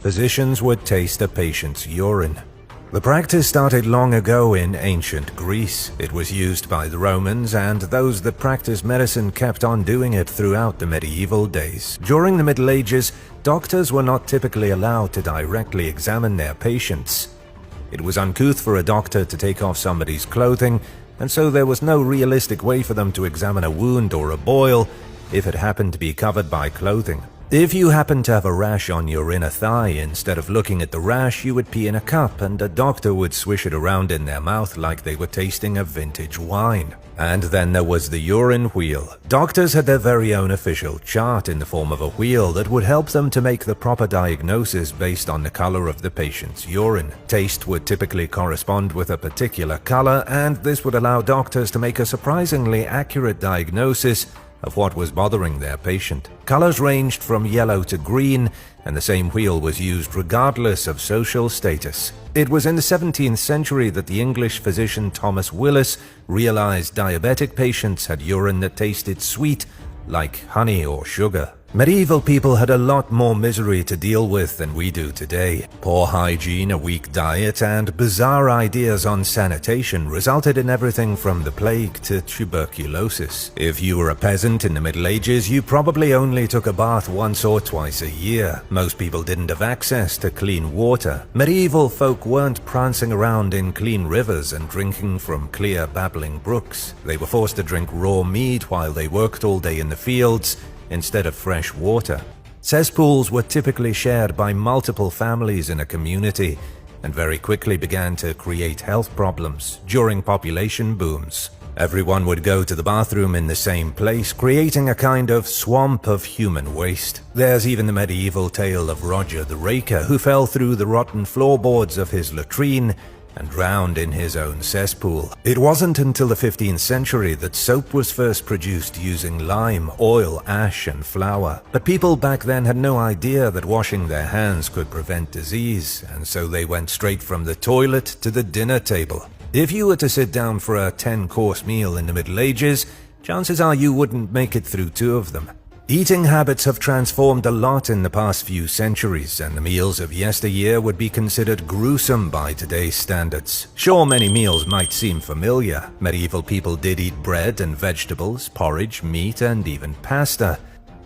physicians would taste a patient's urine. The practice started long ago in ancient Greece. It was used by the Romans, and those that practiced medicine kept on doing it throughout the medieval days. During the Middle Ages, doctors were not typically allowed to directly examine their patients. It was uncouth for a doctor to take off somebody's clothing, and so there was no realistic way for them to examine a wound or a boil if it happened to be covered by clothing. If you happened to have a rash on your inner thigh, instead of looking at the rash, you would pee in a cup and a doctor would swish it around in their mouth like they were tasting a vintage wine. And then there was the urine wheel. Doctors had their very own official chart in the form of a wheel that would help them to make the proper diagnosis based on the color of the patient's urine. Taste would typically correspond with a particular color, and this would allow doctors to make a surprisingly accurate diagnosis of what was bothering their patient. Colors ranged from yellow to green, and the same wheel was used regardless of social status. It was in the 17th century that the English physician Thomas Willis realized diabetic patients had urine that tasted sweet, like honey or sugar. Medieval people had a lot more misery to deal with than we do today. Poor hygiene, a weak diet, and bizarre ideas on sanitation resulted in everything from the plague to tuberculosis. If you were a peasant in the Middle Ages, you probably only took a bath once or twice a year. Most people didn't have access to clean water. Medieval folk weren't prancing around in clean rivers and drinking from clear, babbling brooks. They were forced to drink raw mead while they worked all day in the fields, instead of fresh water. Cesspools were typically shared by multiple families in a community and very quickly began to create health problems during population booms. Everyone would go to the bathroom in the same place, creating a kind of swamp of human waste. There's even the medieval tale of Roger the Raker, who fell through the rotten floorboards of his latrine and drowned in his own cesspool. It wasn't until the 15th century that soap was first produced using lime, oil, ash, and flour. But people back then had no idea that washing their hands could prevent disease, and so they went straight from the toilet to the dinner table. If you were to sit down for a 10-course meal in the Middle Ages, chances are you wouldn't make it through 2 of them. Eating habits have transformed a lot in the past few centuries, and the meals of yesteryear would be considered gruesome by today's standards. Sure, many meals might seem familiar. Medieval people did eat bread and vegetables, porridge, meat, and even pasta.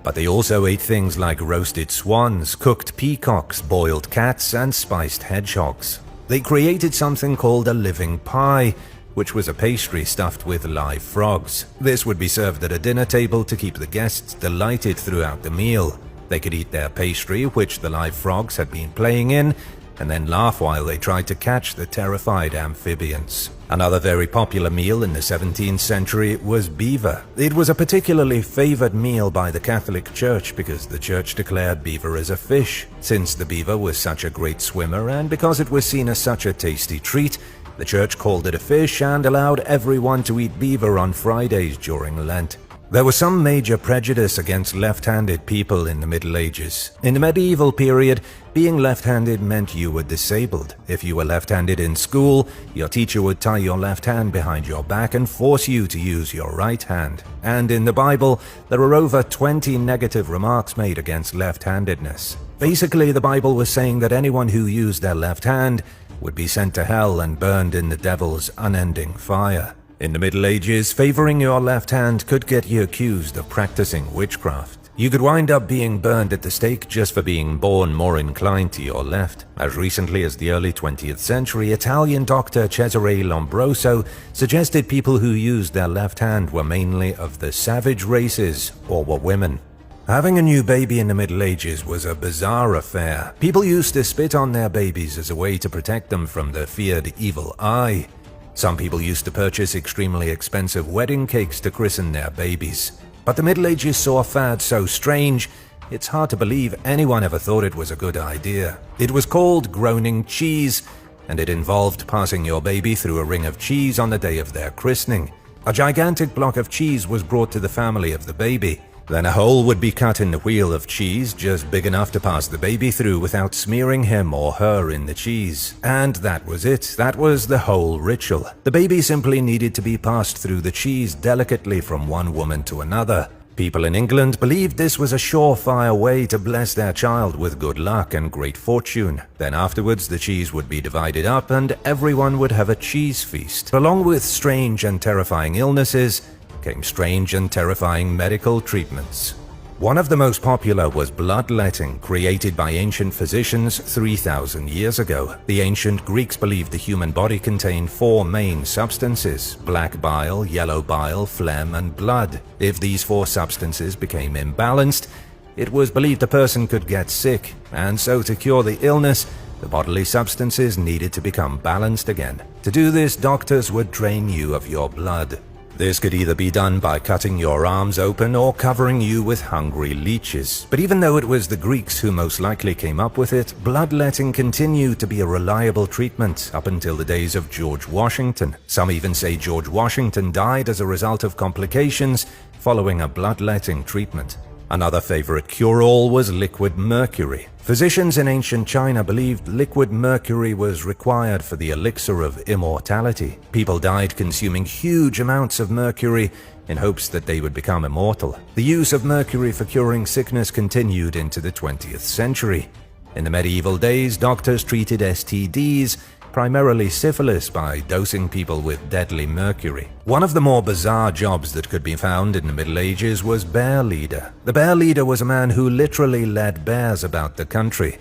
But they also ate things like roasted swans, cooked peacocks, boiled cats, and spiced hedgehogs. They created something called a living pie, which was a pastry stuffed with live frogs. This would be served at a dinner table to keep the guests delighted throughout the meal. They could eat their pastry, which the live frogs had been playing in, and then laugh while they tried to catch the terrified amphibians. Another very popular meal in the 17th century was beaver. It was a particularly favored meal by the Catholic Church because the church declared beaver as a fish. Since the beaver was such a great swimmer and because it was seen as such a tasty treat, the church called it a fish and allowed everyone to eat beaver on Fridays during Lent. There was some major prejudice against left-handed people in the Middle Ages. In the medieval period, being left-handed meant you were disabled. If you were left-handed in school, your teacher would tie your left hand behind your back and force you to use your right hand. And in the Bible, there are over 20 negative remarks made against left-handedness. Basically, the Bible was saying that anyone who used their left hand would be sent to hell and burned in the devil's unending fire. In the Middle Ages, favoring your left hand could get you accused of practicing witchcraft. You could wind up being burned at the stake just for being born more inclined to your left. As recently as the early 20th century, Italian doctor Cesare Lombroso suggested people who used their left hand were mainly of the savage races or were women. Having a new baby in the Middle Ages was a bizarre affair. People used to spit on their babies as a way to protect them from the feared evil eye. Some people used to purchase extremely expensive wedding cakes to christen their babies. But the Middle Ages saw a fad so strange, it's hard to believe anyone ever thought it was a good idea. It was called groaning cheese, and it involved passing your baby through a ring of cheese on the day of their christening. A gigantic block of cheese was brought to the family of the baby. Then a hole would be cut in the wheel of cheese, just big enough to pass the baby through without smearing him or her in the cheese. And that was it. That was the whole ritual. The baby simply needed to be passed through the cheese delicately from one woman to another. People in England believed this was a surefire way to bless their child with good luck and great fortune. Then afterwards the cheese would be divided up and everyone would have a cheese feast. Along with strange and terrifying illnesses came strange and terrifying medical treatments. One of the most popular was bloodletting, created by ancient physicians 3,000 years ago. The ancient Greeks believed the human body contained 4 main substances: black bile, yellow bile, phlegm, and blood. If these 4 substances became imbalanced, it was believed the person could get sick, and so to cure the illness, the bodily substances needed to become balanced again. To do this, doctors would drain you of your blood. This could either be done by cutting your arms open or covering you with hungry leeches. But even though it was the Greeks who most likely came up with it, bloodletting continued to be a reliable treatment up until the days of George Washington. Some even say George Washington died as a result of complications following a bloodletting treatment. Another favorite cure-all was liquid mercury. Physicians in ancient China believed liquid mercury was required for the elixir of immortality. People died consuming huge amounts of mercury in hopes that they would become immortal. The use of mercury for curing sickness continued into the 20th century. In the medieval days, doctors treated STDs, primarily syphilis, by dosing people with deadly mercury. One of the more bizarre jobs that could be found in the Middle Ages was bear leader. The bear leader was a man who literally led bears about the country.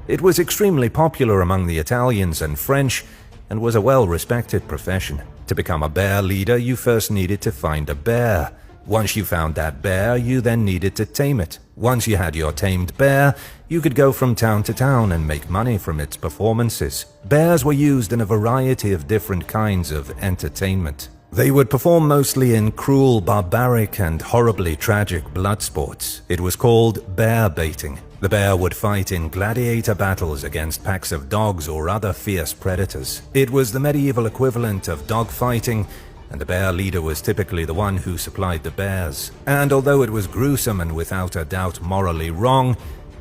It was extremely popular among the Italians and French and was a well-respected profession. To become a bear leader, you first needed to find a bear. Once you found that bear, you then needed to tame it. Once you had your tamed bear, you could go from town to town and make money from its performances. Bears were used in a variety of different kinds of entertainment. They would perform mostly in cruel, barbaric, and horribly tragic blood sports. It was called bear baiting. The bear would fight in gladiator battles against packs of dogs or other fierce predators. It was the medieval equivalent of dog fighting, and the bear leader was typically the one who supplied the bears. And although it was gruesome and without a doubt morally wrong,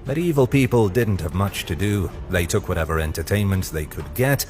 medieval people didn't have much to do. They took whatever entertainment they could get,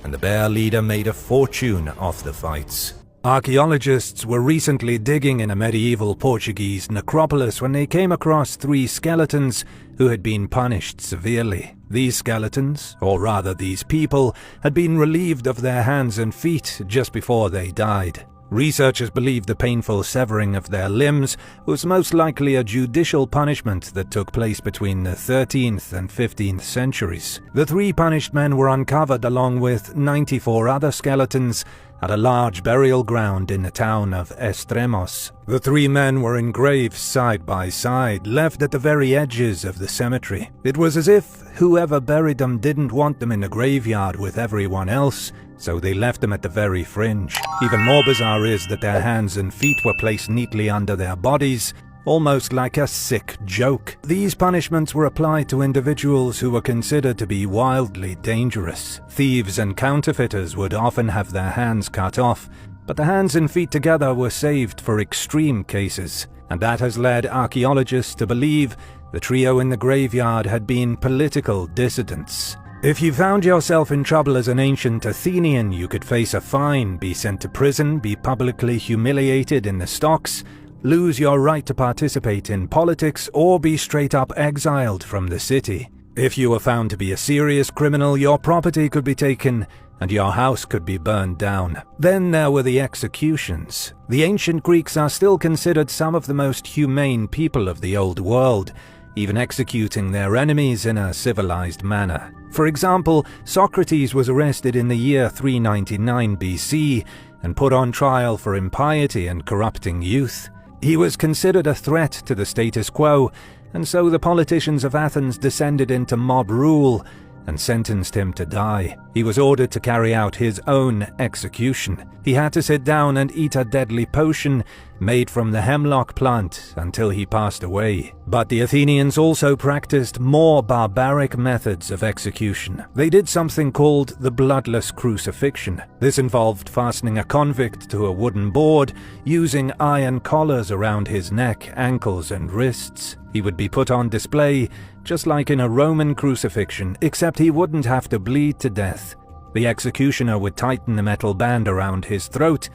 and the bear leader made a fortune off the fights. Archaeologists were recently digging in a medieval Portuguese necropolis when they came across 3 skeletons who had been punished severely. These skeletons, or rather these people, had been relieved of their hands and feet just before they died. Researchers believe the painful severing of their limbs was most likely a judicial punishment that took place between the 13th and 15th centuries. The 3 punished men were uncovered along with 94 other skeletons at a large burial ground in the town of Extremos. The 3 men were in graves side by side, left at the very edges of the cemetery. It was as if whoever buried them didn't want them in the graveyard with everyone else, so they left them at the very fringe. Even more bizarre is that their hands and feet were placed neatly under their bodies, almost like a sick joke. These punishments were applied to individuals who were considered to be wildly dangerous. Thieves and counterfeiters would often have their hands cut off, but the hands and feet together were saved for extreme cases, and that has led archaeologists to believe the trio in the graveyard had been political dissidents. If you found yourself in trouble as an ancient Athenian, you could face a fine, be sent to prison, be publicly humiliated in the stocks, lose your right to participate in politics, or be straight up exiled from the city. If you were found to be a serious criminal, your property could be taken and your house could be burned down. Then there were the executions. The ancient Greeks are still considered some of the most humane people of the old world, even executing their enemies in a civilized manner. For example, Socrates was arrested in the year 399 BC and put on trial for impiety and corrupting youth. He was considered a threat to the status quo, and so the politicians of Athens descended into mob rule and sentenced him to die. He was ordered to carry out his own execution. He had to sit down and eat a deadly potion made from the hemlock plant until he passed away. But the Athenians also practiced more barbaric methods of execution. They did something called the bloodless crucifixion. This involved fastening a convict to a wooden board, using iron collars around his neck, ankles, and wrists. He would be put on display, just like in a Roman crucifixion, except he wouldn't have to bleed to death. The executioner would tighten the metal band around his throat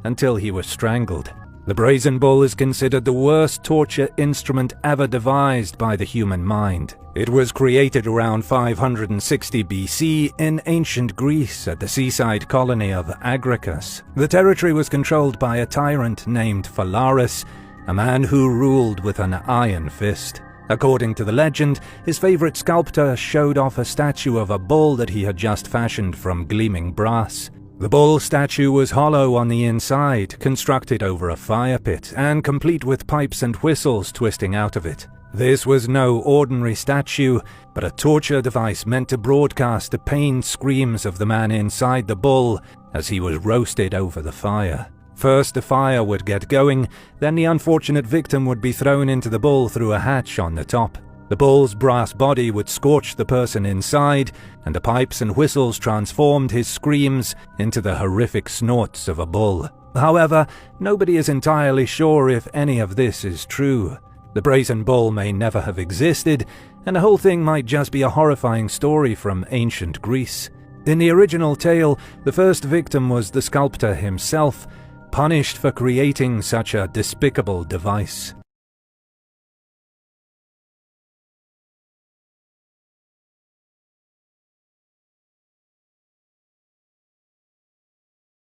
until he was strangled. The brazen bull is considered the worst torture instrument ever devised by the human mind. It was created around 560 BC in ancient Greece at the seaside colony of Agricus. The territory was controlled by a tyrant named Phalaris, a man who ruled with an iron fist. According to the legend, his favorite sculptor showed off a statue of a bull that he had just fashioned from gleaming brass. The bull statue was hollow on the inside, constructed over a fire pit, and complete with pipes and whistles twisting out of it. This was no ordinary statue, but a torture device meant to broadcast the pained screams of the man inside the bull as he was roasted over the fire. First the fire would get going, then the unfortunate victim would be thrown into the bull through a hatch on the top. The bull's brass body would scorch the person inside, and the pipes and whistles transformed his screams into the horrific snorts of a bull. However, nobody is entirely sure if any of this is true. The brazen bull may never have existed, and the whole thing might just be a horrifying story from ancient Greece. In the original tale, the first victim was the sculptor himself, punished for creating such a despicable device.